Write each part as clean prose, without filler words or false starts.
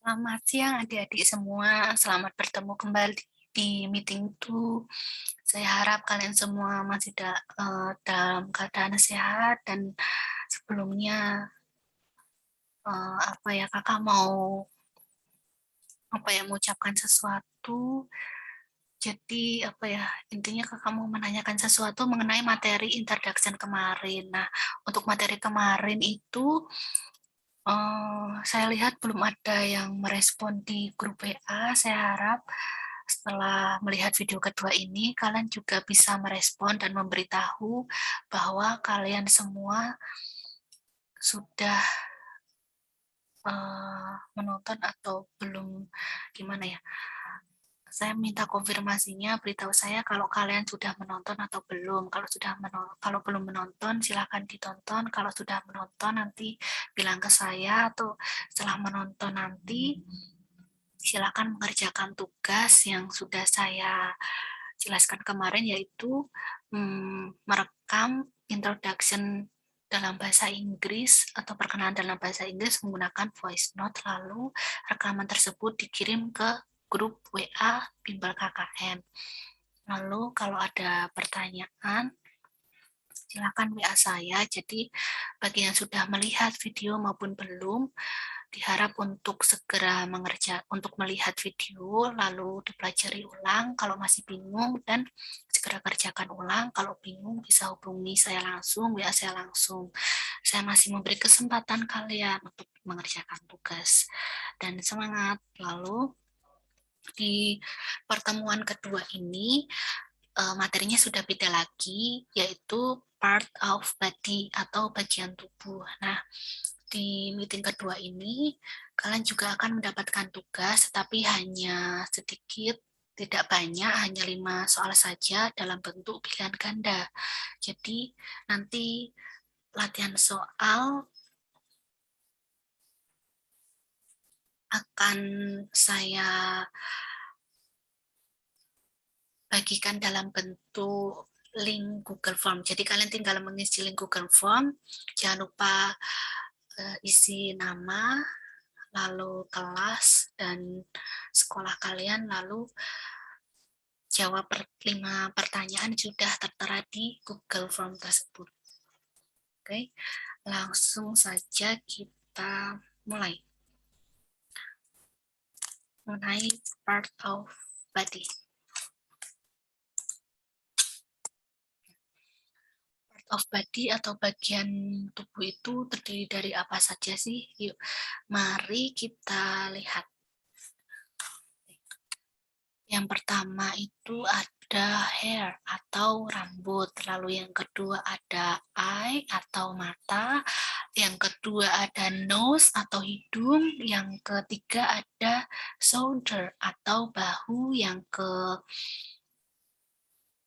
Selamat siang adik-adik semua, selamat bertemu kembali di meeting itu. Saya harap kalian semua masih dalam keadaan sehat dan sebelumnya kakak mau mengucapkan sesuatu. Jadi intinya kakak mau menanyakan sesuatu mengenai materi introduction kemarin. Nah, untuk materi kemarin itu saya lihat belum ada yang merespon di grup WA. Saya harap setelah melihat video kedua ini, kalian juga bisa merespon dan memberitahu bahwa kalian semua sudah menonton atau belum, gimana ya. Saya minta konfirmasinya, beritahu saya kalau kalian sudah menonton atau belum. Kalau belum menonton, silakan ditonton. Kalau sudah menonton, nanti bilang ke saya, atau setelah menonton nanti silakan mengerjakan tugas yang sudah saya jelaskan kemarin, yaitu merekam introduction dalam bahasa Inggris atau perkenalan dalam bahasa Inggris menggunakan voice note, lalu rekaman tersebut dikirim ke grup WA Bimbel KKN. Lalu kalau ada pertanyaan, silakan WA saya. Jadi bagi yang sudah melihat video maupun belum, diharap untuk segera untuk melihat video, lalu dipelajari ulang kalau masih bingung, dan segera kerjakan ulang. Kalau bingung bisa hubungi saya langsung, WA saya langsung. Saya masih memberi kesempatan kalian untuk mengerjakan tugas. Dan semangat. Lalu di pertemuan kedua ini materinya sudah beda lagi, yaitu part of body atau bagian tubuh. Nah, di meeting kedua ini, kalian juga akan mendapatkan tugas, tapi hanya sedikit, tidak banyak, hanya 5 soal saja dalam bentuk pilihan ganda. Jadi, nanti latihan soal akan saya bagikan dalam bentuk link Google Form. Jadi kalian tinggal mengisi link Google Form, jangan lupa isi nama, lalu kelas dan sekolah kalian, lalu jawab 5 pertanyaan sudah tertera di Google Form tersebut. Oke, langsung saja kita mulai. Mengenai part of body. Part of body atau bagian tubuh itu terdiri dari apa saja sih? Yuk, mari kita lihat. Yang pertama itu ada hair atau rambut, lalu yang kedua ada eye atau mata, yang kedua ada nose atau hidung, yang ketiga ada shoulder atau bahu, yang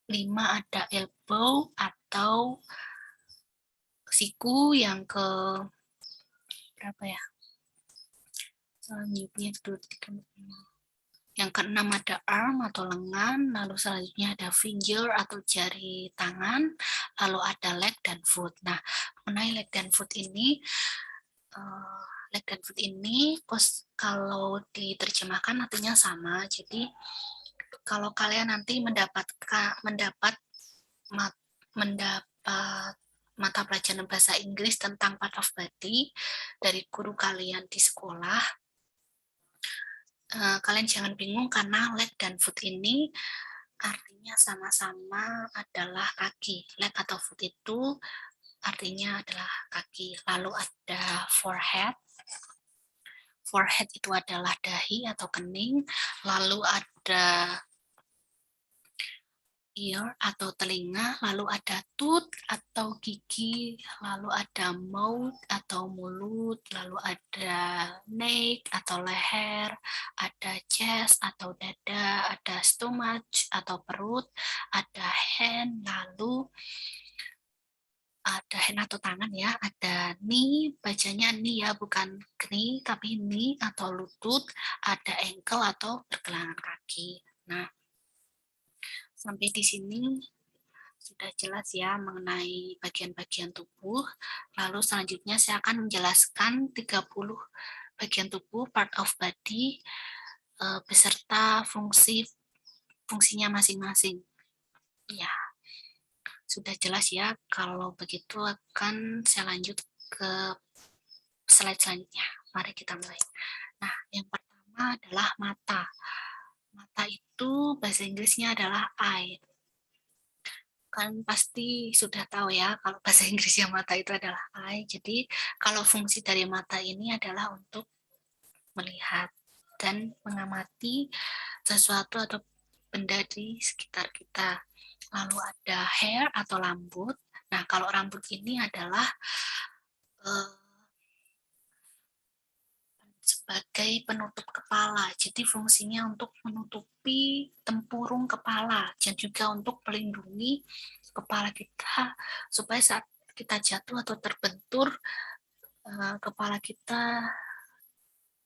kelima ada elbow atau siku, yang ke berapa ya? Selanjutnya yang keenam ada arm atau lengan, lalu selanjutnya ada finger atau jari tangan, lalu ada leg dan foot. Nah, mengenai leg dan foot ini, kalau diterjemahkan artinya sama. Jadi kalau kalian nanti mendapat mata pelajaran bahasa Inggris tentang part of body dari guru kalian di sekolah, kalian jangan bingung karena leg dan foot ini artinya sama-sama adalah kaki. Leg atau foot itu artinya adalah kaki. Lalu ada forehead. Forehead itu adalah dahi atau kening. Lalu ada ear atau telinga, lalu ada tooth atau gigi, lalu ada mouth atau mulut, lalu ada neck atau leher, ada chest atau dada, ada stomach atau perut, ada hand, lalu ada hand atau tangan ya, ada knee, bacanya knee ya, bukan knee, tapi knee atau lutut, ada ankle atau pergelangan kaki. Nah, sampai di sini sudah jelas ya mengenai bagian-bagian tubuh. Lalu selanjutnya saya akan menjelaskan 30 bagian tubuh, part of body, beserta fungsinya masing-masing. Ya, sudah jelas ya. Kalau begitu akan saya lanjut ke slide selanjutnya. Mari kita mulai. Nah, yang pertama adalah mata. Mata itu bahasa Inggrisnya adalah eye. Kan pasti sudah tahu ya kalau bahasa Inggrisnya mata itu adalah eye. Jadi kalau fungsi dari mata ini adalah untuk melihat dan mengamati sesuatu atau benda di sekitar kita. Lalu ada hair atau rambut. Nah, kalau rambut ini adalah sebagai penutup kepala. Jadi fungsinya untuk menutupi tempurung kepala dan juga untuk melindungi kepala kita supaya saat kita jatuh atau terbentur kepala kita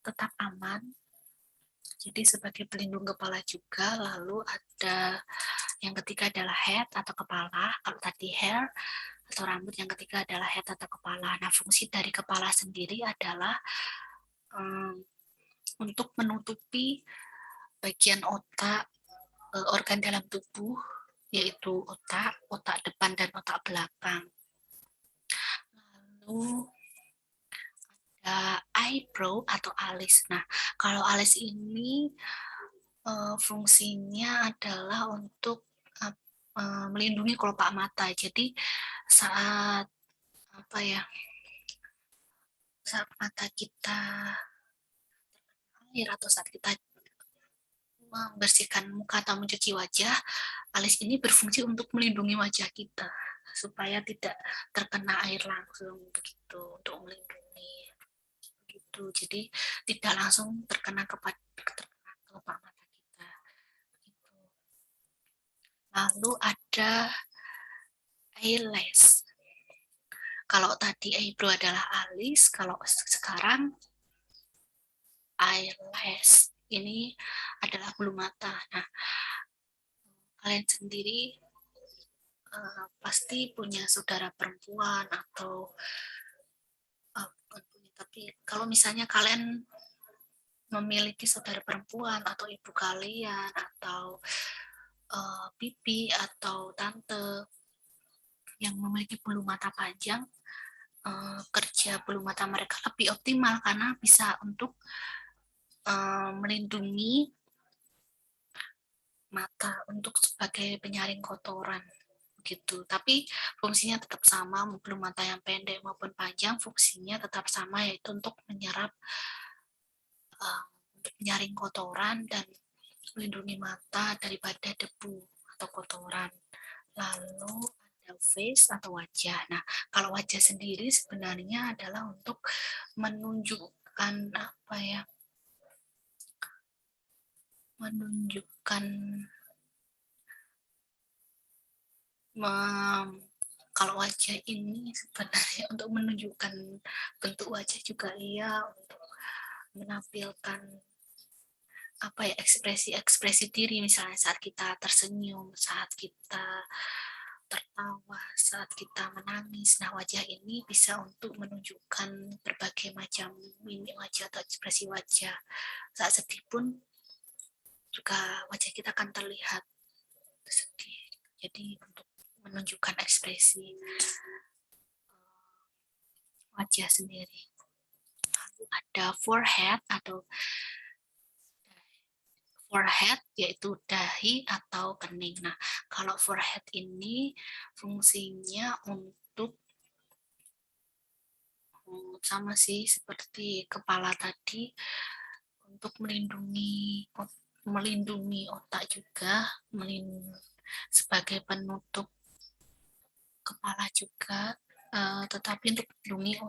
tetap aman. Jadi sebagai pelindung kepala juga. Lalu ada yang ketiga adalah head atau kepala. Kalau tadi hair atau rambut, yang ketiga adalah head atau kepala. Nah, fungsi dari kepala sendiri adalah untuk menutupi bagian otak, organ dalam tubuh, yaitu otak depan dan otak belakang. Lalu ada eyebrow atau alis. Nah, kalau alis ini fungsinya adalah untuk melindungi kelopak mata. Jadi saat saat mata kita air atau saat kita membersihkan muka atau mencuci wajah, alis ini berfungsi untuk melindungi wajah kita supaya tidak terkena air langsung, begitu, untuk melindungi begitu. Jadi tidak langsung terkena kelopak mata kita begitu. Lalu ada eyelash. Kalau tadi eyebrow adalah alis, kalau sekarang eyelash ini adalah bulu mata. Nah, kalian sendiri pasti punya saudara perempuan atau bukan punya, tapi kalau misalnya kalian memiliki saudara perempuan atau ibu kalian atau bibi atau tante yang memiliki bulu mata panjang, kerja bulu mata mereka lebih optimal karena bisa untuk melindungi mata untuk sebagai penyaring kotoran gitu. Tapi fungsinya tetap sama, bulu mata yang pendek maupun panjang fungsinya tetap sama, yaitu untuk menyerap untuk menyaring kotoran dan melindungi mata daripada debu atau kotoran. Lalu ada face atau wajah. Nah, kalau wajah sendiri sebenarnya adalah untuk menunjukkan kalau wajah ini sebenarnya untuk menunjukkan bentuk wajah juga iya, untuk menampilkan ekspresi diri, misalnya saat kita tersenyum, saat kita tertawa, saat kita menangis. Nah, wajah ini bisa untuk menunjukkan berbagai macam mimik wajah atau ekspresi wajah. Saat sedih pun juga wajah kita akan terlihat sedih. Jadi untuk menunjukkan ekspresi wajah sendiri. Lalu ada forehead yaitu dahi atau kening. Nah, kalau forehead ini fungsinya untuk sama sih seperti kepala tadi, untuk melindungi otak juga, sebagai penutup kepala juga, tetapi untuk melindungi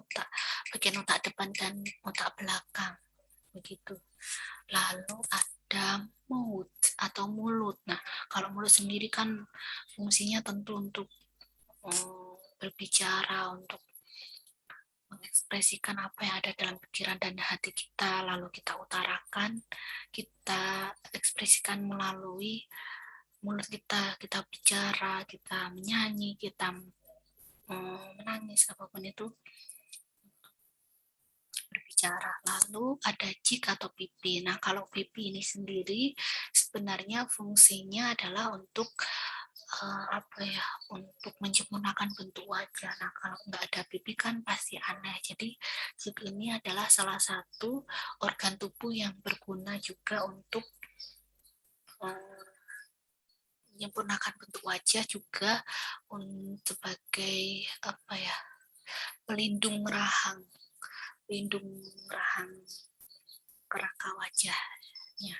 bagian otak depan dan otak belakang begitu. Lalu ada mouth atau mulut. Nah, kalau mulut sendiri kan fungsinya tentu untuk berbicara, untuk mengekspresikan apa yang ada dalam pikiran dan hati kita, lalu kita utarakan, kita ekspresikan melalui mulut kita bicara, kita menyanyi, kita menangis, apapun itu, berbicara berbicara. Lalu ada jig atau pipi. Nah, kalau pipi ini sendiri sebenarnya fungsinya adalah untuk apa ya, untuk menyempurnakan bentuk wajah. Nah, kalau nggak ada pipi kan pasti aneh. Jadi jig ini adalah salah satu organ tubuh yang berguna juga untuk menyempurnakan bentuk wajah, juga sebagai apa ya, pelindung rahang kerangka wajahnya.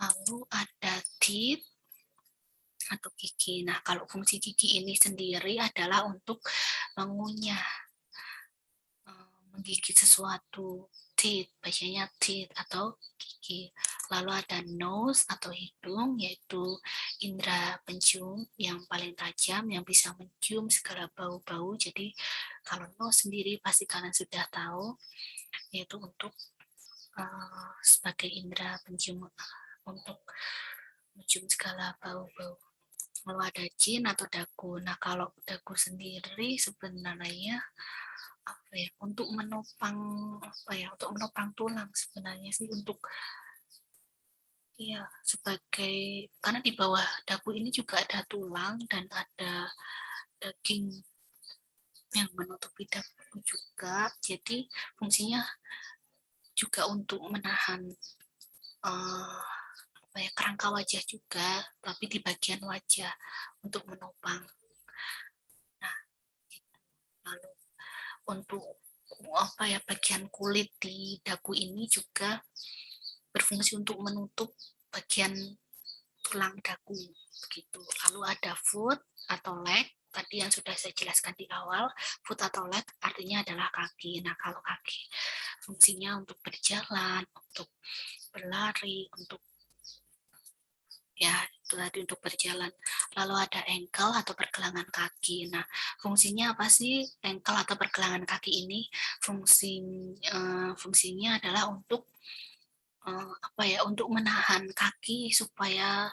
Lalu ada teeth atau gigi. Nah, kalau fungsi gigi ini sendiri adalah untuk mengunyah, menggigit sesuatu. Teeth, bacanya teeth atau gigi. Lalu ada nose atau hidung, yaitu indera pencium yang paling tajam yang bisa mencium segala bau-bau. Jadi kalau nose sendiri pasti kalian sudah tahu, yaitu untuk sebagai indera pencium untuk mencium segala bau-bau. Lalu ada chin atau dagu. Nah, kalau dagu sendiri sebenarnya apa ya, untuk menopang tulang sebenarnya sih, untuk ya sebagai, karena di bawah dagu ini juga ada tulang dan ada daging yang menutupi dagu juga. Jadi fungsinya juga untuk menahan kerangka wajah juga, tapi di bagian wajah untuk menopang. Nah, gitu. Lalu untuk bagian kulit di dagu ini juga berfungsi untuk menutup bagian tulang dagu begitu. Lalu ada foot atau leg, tadi yang sudah saya jelaskan di awal. Foot atau leg artinya adalah kaki. Nah, kalau kaki fungsinya untuk berjalan, untuk berlari, untuk ya itu tadi, untuk berjalan. Lalu ada ankle atau pergelangan kaki. Nah, fungsinya apa sih ankle atau pergelangan kaki ini? Fungsinya adalah untuk untuk menahan kaki supaya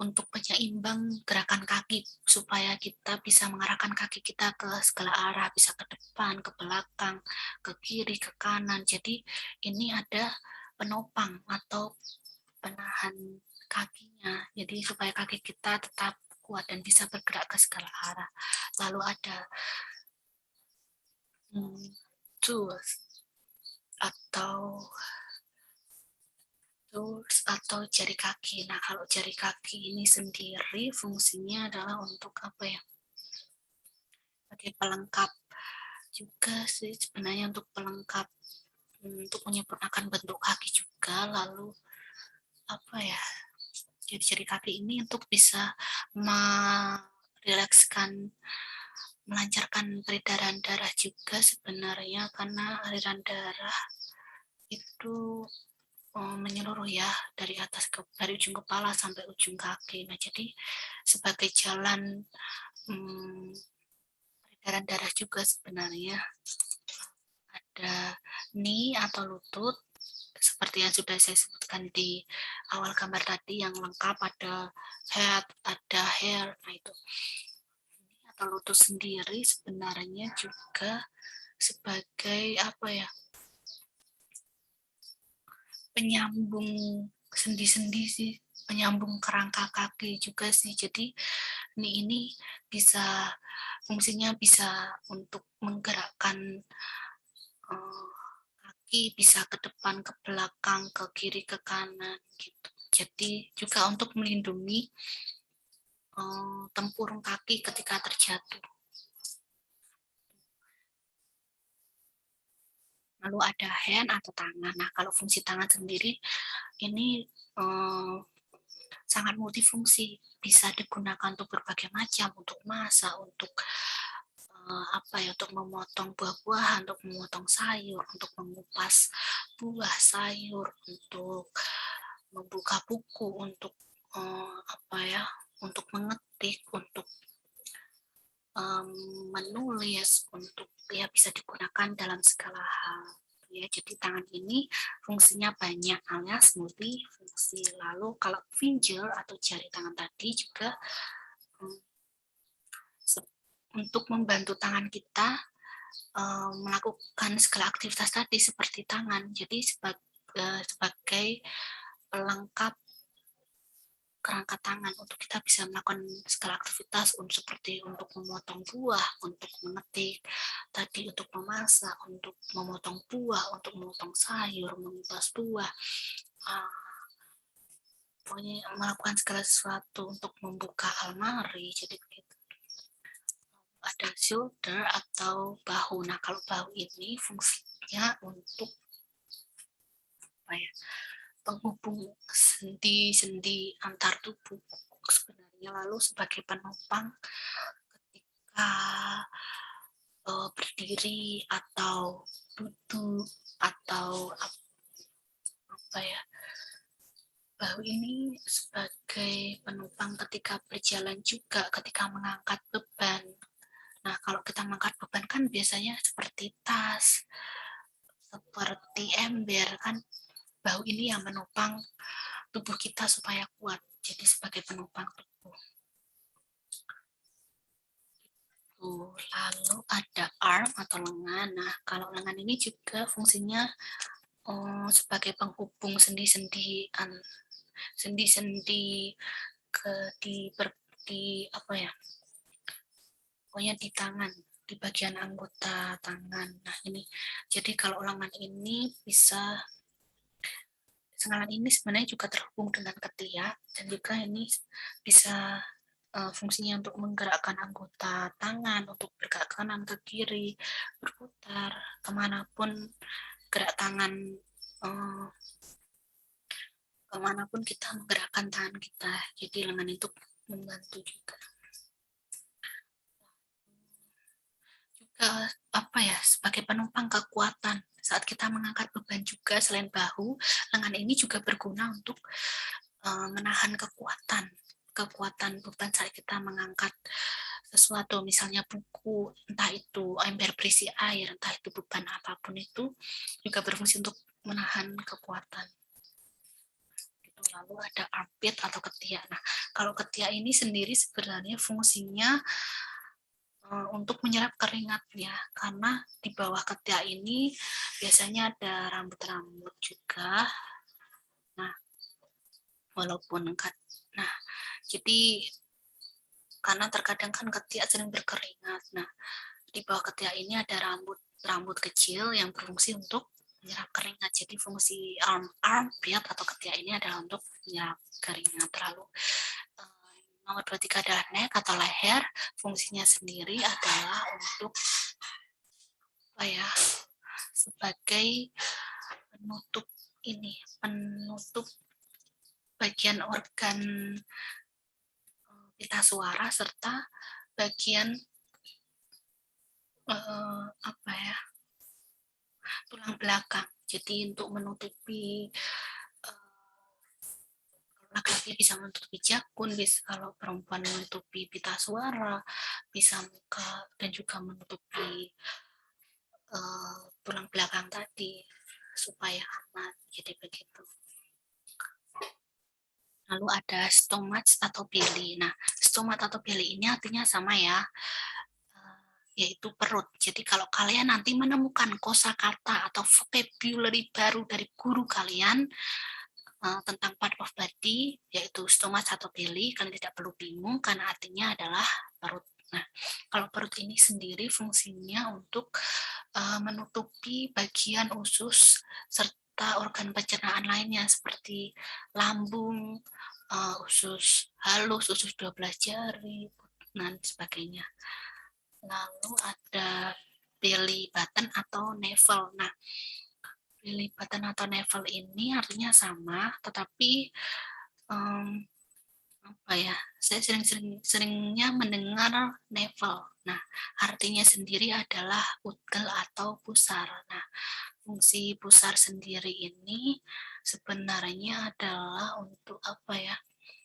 untuk penyeimbang gerakan kaki, supaya kita bisa mengarahkan kaki kita ke segala arah, bisa ke depan, ke belakang, ke kiri, ke kanan. Jadi ini ada penopang atau penahan kakinya, jadi supaya kaki kita tetap kuat dan bisa bergerak ke segala arah. Lalu ada tools atau jari kaki. Nah, kalau jari kaki ini sendiri fungsinya adalah untuk apa ya, sebagai pelengkap juga sih sebenarnya, untuk pelengkap, untuk menyempurnakan bentuk kaki juga. Lalu apa ya, jari-jari kaki ini untuk bisa merilekskan, melancarkan peredaran darah juga sebenarnya, karena aliran darah itu menyeluruh ya dari dari ujung kepala sampai ujung kaki. Nah, jadi sebagai jalan peredaran darah juga sebenarnya. Ada knee atau lutut, seperti yang sudah saya sebutkan di awal gambar tadi, yang lengkap ada head, ada hair. Nah, itu atau lutut sendiri sebenarnya juga sebagai apa ya, penyambung sendi-sendi sih, penyambung kerangka kaki juga sih. Jadi ini bisa, fungsinya bisa untuk menggerakkan kaki, bisa ke depan, ke belakang, ke kiri, ke kanan gitu. Jadi juga untuk melindungi tempurung kaki ketika terjatuh. Lalu ada hand atau tangan. Nah, kalau fungsi tangan sendiri ini sangat multifungsi, bisa digunakan untuk berbagai macam, untuk masak, untuk untuk memotong buah-buahan, untuk memotong sayur, untuk mengupas buah sayur, untuk membuka buku, untuk untuk mengetik, untuk menulis, untuk ya bisa digunakan dalam segala hal. Ya, jadi tangan ini fungsinya banyak, alias multifungsi. Lalu kalau finger atau jari tangan tadi juga untuk membantu tangan kita melakukan segala aktivitas tadi seperti tangan. Jadi sebagai pelengkap kerangka tangan untuk kita bisa melakukan segala aktivitas seperti untuk memotong buah, untuk mengetik, tadi untuk memasak, untuk memotong buah, untuk memotong sayur, mengupas buah, pokoknya melakukan segala sesuatu untuk membuka almari. Jadi begitu. Ada shoulder atau bahu. Nah, kalau bahu ini fungsinya untuk apa ya? Penghubung sendi-sendi antar tubuh sebenarnya, lalu sebagai penopang ketika berdiri atau duduk atau apa ya, bahu ini sebagai penopang ketika berjalan juga, ketika mengangkat beban. Nah, kalau kita mengangkat beban kan biasanya seperti tas, seperti ember kan, bahu ini yang menopang tubuh kita supaya kuat. Jadi sebagai penopang tubuh. Lalu ada arm atau lengan. Nah, kalau lengan ini juga fungsinya sebagai penghubung sendi-sendi ke di apa ya? Pokoknya di tangan, di bagian anggota tangan. Nah, ini jadi kalau lengan ini lengan ini sebenarnya juga terhubung dengan ketiak dan juga ini bisa fungsinya untuk menggerakkan anggota tangan, untuk bergerak kanan ke kiri, berputar kemanapun gerak tangan, kemanapun kita menggerakkan tangan kita. Jadi lengan itu membantu juga. Juga apa ya, sebagai penopang kekuatan saat kita mengangkat beban juga. Selain bahu, lengan ini juga berguna untuk menahan kekuatan beban saat kita mengangkat sesuatu, misalnya buku, entah itu ember berisi air, entah itu beban apapun, itu juga berfungsi untuk menahan kekuatan. Lalu ada armpit atau ketiak. Nah, kalau ketiak ini sendiri sebenarnya fungsinya untuk menyerap keringat ya, karena di bawah ketiak ini biasanya ada rambut-rambut juga. Nah, nah, jadi karena terkadang kan ketiak sering berkeringat. Nah, di bawah ketiak ini ada rambut kecil yang berfungsi untuk menyerap keringat. Jadi fungsi armpit atau ketiak ini adalah untuk menyerap keringat. Lalu nomor 23 adalah neck atau leher. Fungsinya sendiri adalah untuk apa ya? Sebagai penutup bagian organ pita suara serta bagian apa ya, tulang belakang. Jadi untuk menutupi, laki-laki bisa menutupi jakun, bisa kalau perempuan menutupi pita suara, bisa muka, dan juga menutupi tulang belakang tadi supaya aman. Jadi begitu. Lalu ada stomach atau belly. Nah, stomach atau belly ini artinya sama ya, yaitu perut. Jadi kalau kalian nanti menemukan kosakata atau vocabulary baru dari guru kalian tentang part of body, yaitu stomach atau belly, kalian tidak perlu bingung karena artinya adalah perut. Nah, kalau perut ini sendiri fungsinya untuk menutupi bagian usus serta organ pencernaan lainnya seperti lambung, usus halus, usus 12 jari, dan sebagainya. Lalu ada belly button atau navel. Nah, belly button atau navel ini artinya sama, tetapi apa ya? Saya seringnya mendengar navel. Nah, artinya sendiri adalah udel atau pusar. Nah, fungsi pusar sendiri ini sebenarnya adalah untuk apa ya?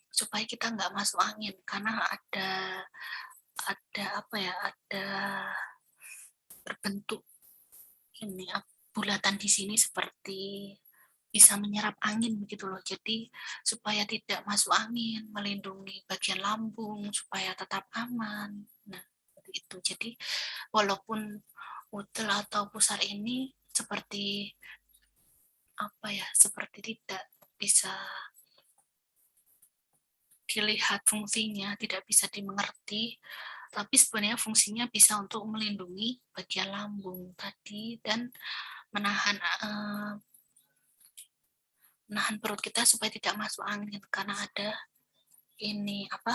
Supaya kita nggak masuk angin, karena ada apa ya? Ada berbentuk ini bulatan di sini seperti bisa menyerap angin begitu loh. Jadi supaya tidak masuk angin, melindungi bagian lambung supaya tetap aman. Nah, seperti itu. Jadi walaupun udel atau pusar ini seperti apa ya, seperti tidak bisa dilihat fungsinya, tidak bisa dimengerti, tapi sebenarnya fungsinya bisa untuk melindungi bagian lambung tadi dan menahan menahan perut kita supaya tidak masuk angin karena ada ini apa?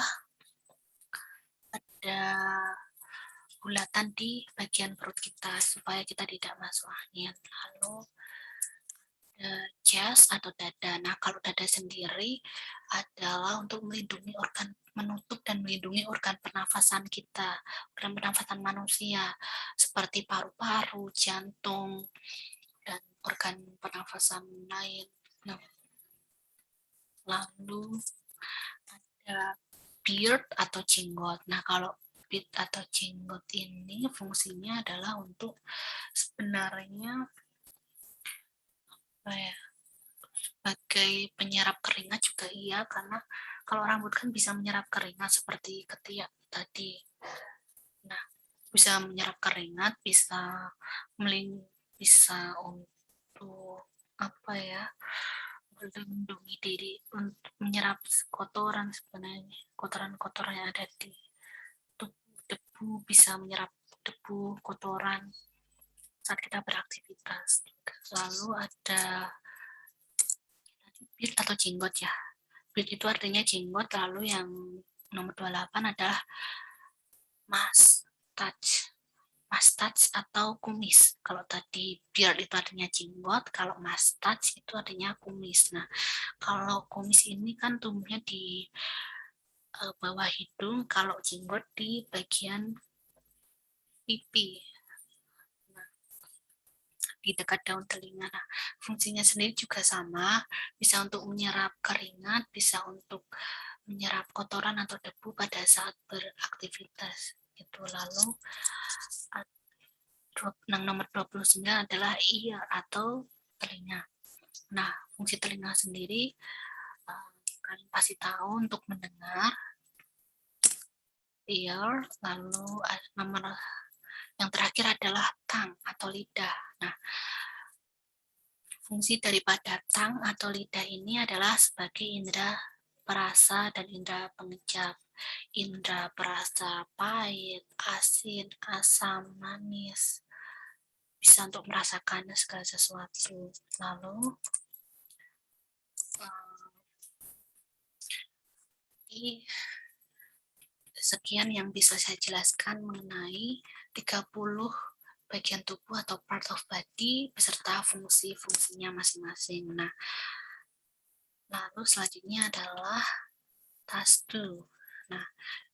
Ada bulatan di bagian perut kita supaya kita tidak masuk angin. Lalu chest atau dada. Nah, kalau dada sendiri adalah untuk melindungi organ, menutup dan melindungi organ pernafasan kita, organ pernafasan manusia, seperti paru-paru, jantung, dan organ pernafasan lain. Nah, lalu ada beard atau jenggot. Nah, kalau beard atau jenggot ini fungsinya adalah untuk sebenarnya apa ya, sebagai penyerap keringat juga iya, karena kalau rambut kan bisa menyerap keringat seperti ketiak tadi. Nah, bisa menyerap keringat, bisa bisa untuk apa ya, melindungi diri untuk menyerap kotoran, sebenarnya kotoran-kotoran yang ada di tubuh. Debu bisa menyerap debu, kotoran saat kita beraktivitas. Lalu ada beard atau jenggot ya. Beard itu artinya jenggot, lalu yang nomor 28 adalah mustache. Mustache atau kumis. Kalau tadi beard itu artinya jenggot, kalau mustache itu artinya kumis. Nah, kalau kumis ini kan tumbuhnya di bawah hidung, kalau jenggot di bagian pipi. Nah, di dekat daun telinga. Nah, fungsinya sendiri juga sama, bisa untuk menyerap keringat, bisa untuk menyerap kotoran atau debu pada saat beraktivitas. Itu lalu yang nomor 29 adalah ear atau telinga. Nah, fungsi telinga sendiri kalian pasti tahu untuk mendengar, ear, lalu nomor yang terakhir adalah tongue atau lidah. Nah, fungsi daripada tongue atau lidah ini adalah sebagai indera perasa dan indera pengecap. Indera perasa pahit, asin, asam, manis. Bisa untuk merasakan segala sesuatu. Lalu sekian yang bisa saya jelaskan mengenai 30 bagian tubuh atau part of body beserta fungsi-fungsinya masing-masing. Nah, lalu selanjutnya adalah task 2. Nah,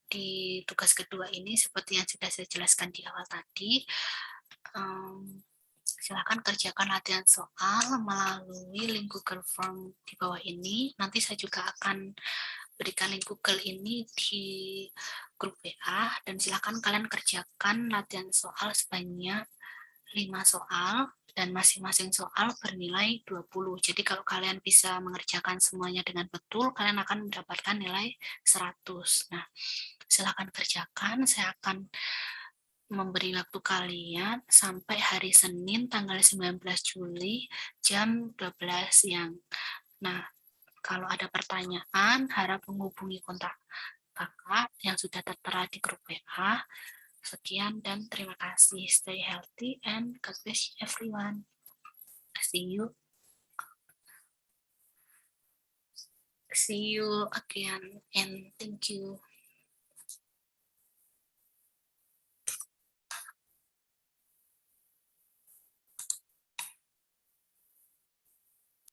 di tugas kedua ini seperti yang sudah saya jelaskan di awal tadi, silakan kerjakan latihan soal melalui link Google Form di bawah ini. Nanti saya juga akan berikan link Google ini di grup WA, dan silakan kalian kerjakan latihan soal sebanyak 5 soal dan masing-masing soal bernilai 20. Jadi kalau kalian bisa mengerjakan semuanya dengan betul, kalian akan mendapatkan nilai 100. Nah, silakan kerjakan. Saya akan memberi waktu kalian sampai hari Senin tanggal 19 Juli jam 12 siang. Nah, kalau ada pertanyaan, harap menghubungi kontak kakak yang sudah tertera di grup WA. Sekian dan terima kasih. Stay healthy and God bless everyone. See you again and thank you.